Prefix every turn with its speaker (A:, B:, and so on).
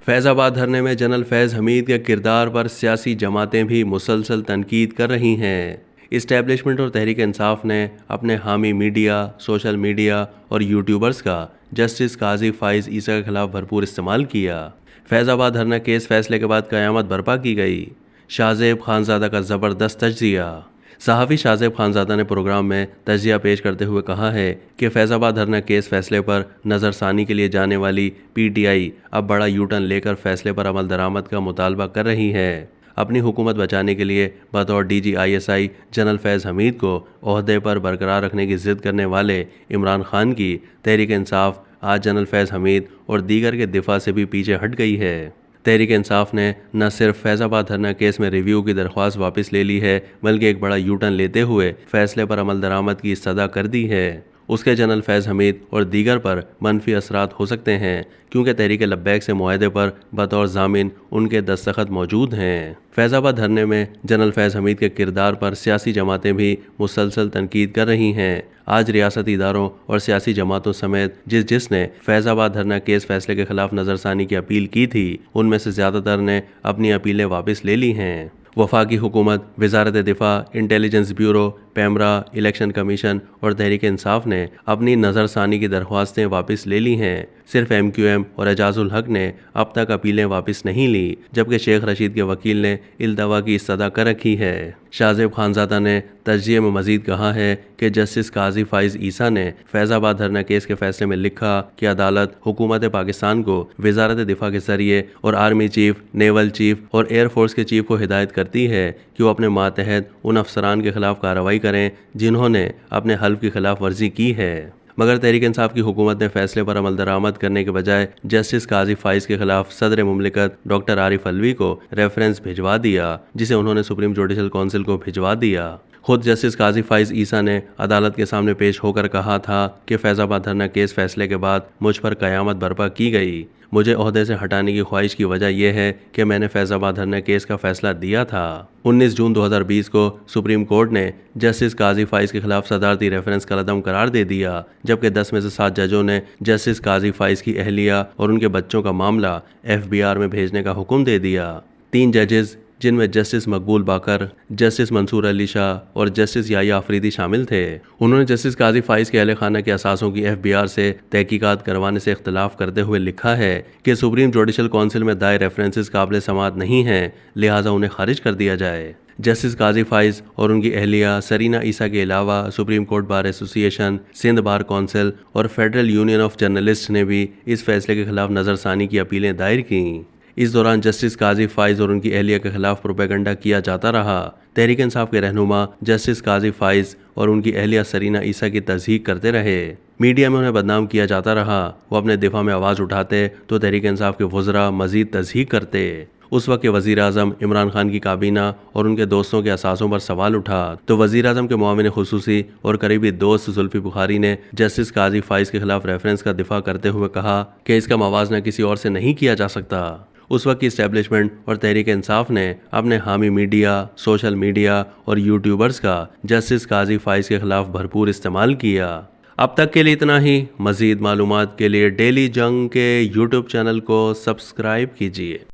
A: फैज़ाबाद धरने में जनरल फैज़ हमीद के किरदार पर सियासी जमातें भी मुसलसल तनकीद कर रही हैं। इस्टेब्लिशमेंट और तहरीक इंसाफ ने अपने हामी मीडिया, सोशल मीडिया और यूट्यूबर्स का जस्टिस काजी फ़ाइज़ ईसा के खिलाफ भरपूर इस्तेमाल किया। फैज़ाबाद धरना केस फैसले के बाद क़यामत बर्पा की गई। शाहज़ेब खानज़ादा का ज़बरदस्त तज्ज़िया। सहाफ़ी शाहज़ेब खानज़ादा ने प्रोग्राम में तज्ज़िया पेश करते हुए कहा है कि फैज़ाबाद धरना केस फैसले पर नज़रसानी के लिए जाने वाली PTI अब बड़ा यूटर्न लेकर फैसले पर अमल दरामद का मुतालबा कर रही है। अपनी हुकूमत बचाने के लिए बतौर DG ISI जनरल फैज़ हमीद को ओहदे पर बरकरार रखने की ज़िद करने वाले इमरान खान की तहरीक इंसाफ आज जनरल फैज़ हमीद और दीगर के दिफा से भी पीछे हट गई है। तहरीक इंसाफ ने न सिर्फ फैज़ाबाद धरना केस में रिव्यू की दरख्वास्त वापस ले ली है, बल्कि एक बड़ा यूटर्न लेते हुए फैसले पर अमल दरामद की इस्तदा कर दी है। उसके जनरल फैज़ हमीद और दीगर पर मनफी असरात हो सकते हैं, क्योंकि तहरीक लब्बैक से मुआहदे पर बतौर ज़ामिन उनके दस्तखत मौजूद हैं। फैज़ाबाद धरने में जनरल फैज़ हमीद के किरदार पर सियासी जमातें भी मुसलसल तनकीद कर रही हैं। आज रियासती इदारों और सियासी जमातों समेत जिसने फैज़ाबाद धरना केस फैसले के खिलाफ नज़रसानी की अपील की थी, उनमें से ज़्यादातर ने अपनी अपीलें वापस ले ली हैं। वफाकी हुकूमत, वज़ारत दिफा, intelligence bureau, PEMRA, election commission और तहरीक इंसाफ ने अपनी नज़रसानी की दरख्वास्तें वापस ले ली हैं। सिर्फ MQM और एजाजुल हक ने अब तक अपीलें वापस नहीं ली, जबकि शेख रशीद के वकील ने इल्तवा की इस्तदा कर रखी है। शाहज़ेब खानज़ादा ने तज्ज़िये में मज़ीद कहा है कि जस्टिस काजी फ़ाइज़ ईसा ने फैज़ाबाद धरना केस के फैसले में लिखा कि अदालत हुकूमत पाकिस्तान को वज़ारत दिफा के ज़रिए और आर्मी चीफ, नेवल चीफ और एयरफोर्स के चीफ को हिदायत करती है कि वो अपने मातहत उन अफसरान के खिलाफ कार्रवाई करें जिन्होंने अपने हल्फ की खिलाफ वर्जी की है। मगर तहरीक इंसाफ की हुकूमत ने फैसले पर अमल दरामद करने के बजाय जस्टिस काजी फ़ाइज़ के खिलाफ सदर मुमलिकत डॉक्टर आरिफ अलवी को रेफरेंस भिजवा दिया, जिसे उन्होंने सुप्रीम जुडिशल काउंसिल को भिजवा दिया। खुद जस्टिस काजी फ़ाइज़ ईसा ने अदालत के सामने पेश होकर कहा था कि फैज़ाबाद धरना केस फैसले के बाद मुझ पर क़यामत बर्पा की गई। मुझे ओहदे से हटाने की ख्वाहिश की वजह यह है कि मैंने फैज़ाबाद धरना केस का फैसला दिया था। 19 जून 2020 को सुप्रीम कोर्ट ने जस्टिस काजी फ़ाइज़ के खिलाफ सदारती रेफरेंस कलअदम करार दे दिया, जबकि 10 में से 7 जजों ने जस्टिस काजी फ़ाइज़ की अहलिया और उनके बच्चों का मामला FBR में भेजने का हुक्म दे दिया। 3 जजेस, जिनमें जस्टिस मकबूल बाकर, जस्टिस मंसूर अली शाह और जस्टिस याया अफरीदी शामिल थे, उन्होंने जस्टिस काजी फ़ाइज़ के अहल खाना के असासों की FBR से तहकीकात करवाने से इख्तलाफ करते हुए लिखा है कि सुप्रीम जुडिशल काउंसिल में दायर रेफरेंसेस काबिल समात नहीं हैं, लिहाजा उन्हें खारिज कर दिया जाए। जस्टिस काजी फ़ाइज़ और उनकी अहलिया सरीना ईसा के अलावा Supreme Court Bar Association, Sindh Bar Council और फेडरल यूनियन ऑफ जर्नलिस्ट ने भी इस फैसले के खिलाफ नज़रसानी की अपीलें दायर कीं। इस दौरान जस्टिस काजी फ़ाइज़ और उनकी अहलिया के खिलाफ प्रोपेगेंडा किया जाता रहा। तहरीक इंसाफ के रहनुमा जस्टिस काजी फ़ाइज़ और उनकी अहलिया सरीना ईसा की तज़हीक करते रहे। मीडिया में उन्हें बदनाम किया जाता रहा। वो अपने दिफा में आवाज़ उठाते तो तहरीक इंसाफ के वज़रा मज़ीद तज़हीक करते। उस वक्त के वज़ीर आज़म इमरान खान की काबीना और उनके दोस्तों के असासों पर सवाल उठा तो वज़ीर आज़म के मुआविन खुसूसी और करीबी दोस्त जुल्फ़ी बुखारी ने जस्टिस काजी फ़ाइज़ के खिलाफ रेफरेंस का दिफा करते हुए कहा कि इसका मवाजना किसी और से नहीं किया जा सकता। उस वक्त की इस्टेब्लिशमेंट और तहरीक इंसाफ ने अपने हामी मीडिया, सोशल मीडिया और यूट्यूबर्स का जस्टिस काजी फ़ाइज़ के खिलाफ भरपूर इस्तेमाल किया। अब तक के लिए इतना ही। मज़ीद मालूमात के लिए डेली जंग के यूट्यूब चैनल को सब्सक्राइब कीजिए।